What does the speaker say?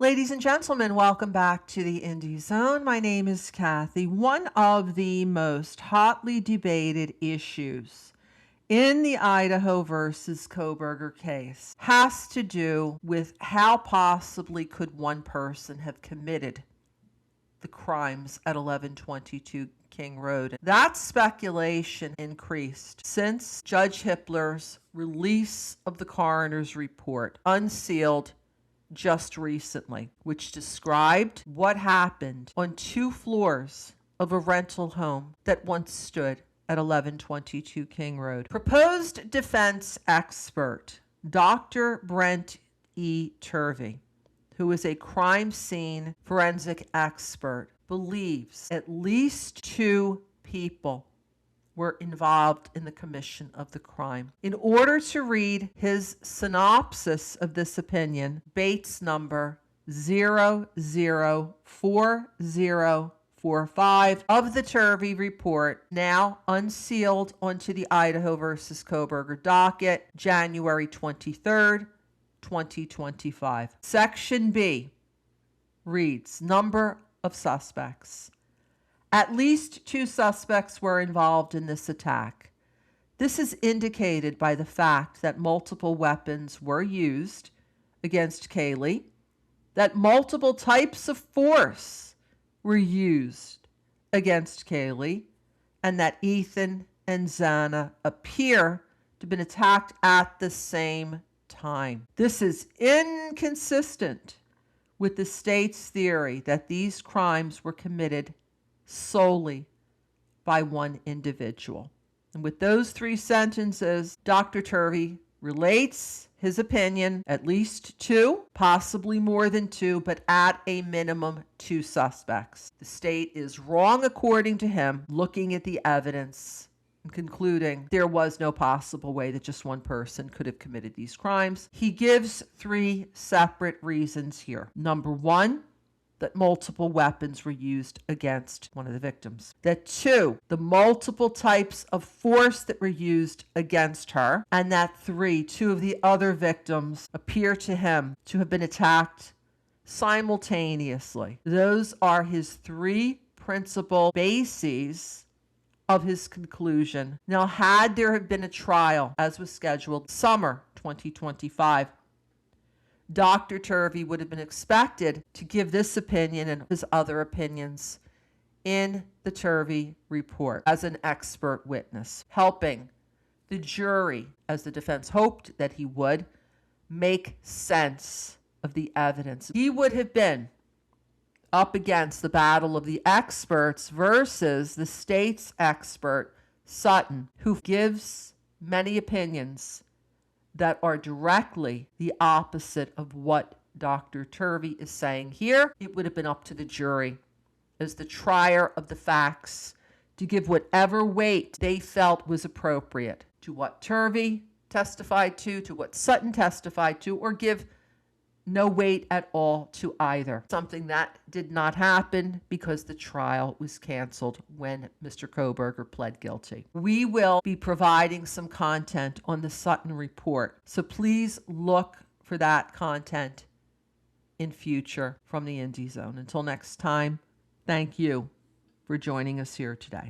Ladies and gentlemen, welcome back to the Indie Zone. My name is Kathy. One of the most hotly debated issues in the Idaho versus Kohberger case has to do with how possibly could one person have committed the crimes at 1122 King Road. That speculation increased since Judge Hippler's release of the coroner's report, unsealed just recently, which described what happened on 2 floors of a rental home that once stood at 1122 King Road. Proposed defense expert Dr. Brent E. Turvey, who is a crime scene forensic expert, believes at least 2 people were involved in the commission of the crime. In order to read his synopsis of this opinion, Bates number 004045 of the Turvey report, now unsealed onto the Idaho versus Kohberger docket, January 23rd, 2025. Section B reads, number of suspects. At least 2 suspects were involved in this attack. This is indicated by the fact that multiple weapons were used against Kaylee, that multiple types of force were used against Kaylee, and that Ethan and Xana appear to have been attacked at the same time. This is inconsistent with the state's theory that these crimes were committed solely by one individual. And with those 3 sentences, Dr. Turvey relates his opinion, at least 2, possibly more than 2, but at a minimum 2 suspects. The state is wrong according to him, looking at the evidence and concluding there was no possible way that just one person could have committed these crimes. He gives 3 separate reasons here. Number 1, that multiple weapons were used against one of the victims. That 2, the multiple types of force that were used against her. And that 3, 2 of the other victims appear to him to have been attacked simultaneously. Those are his 3 principal bases of his conclusion. Now, had there have been a trial, as was scheduled, summer 2025, Dr. Turvey would have been expected to give this opinion and his other opinions in the Turvey report as an expert witness, helping the jury, as the defense hoped that he would, make sense of the evidence. He would have been up against the battle of the experts versus the state's expert, Sutton, who gives many opinions that are directly the opposite of what Dr. Turvey is saying here. It would have been up to the jury as the trier of the facts to give whatever weight they felt was appropriate to what Turvey testified to what Sutton testified to, or give no weight at all to either. Something that did not happen because the trial was canceled when Mr. Kohberger pled guilty. We will be providing some content on the Sutton report, so please look for that content in future from the Indie Zone. Until next time, thank you for joining us here today.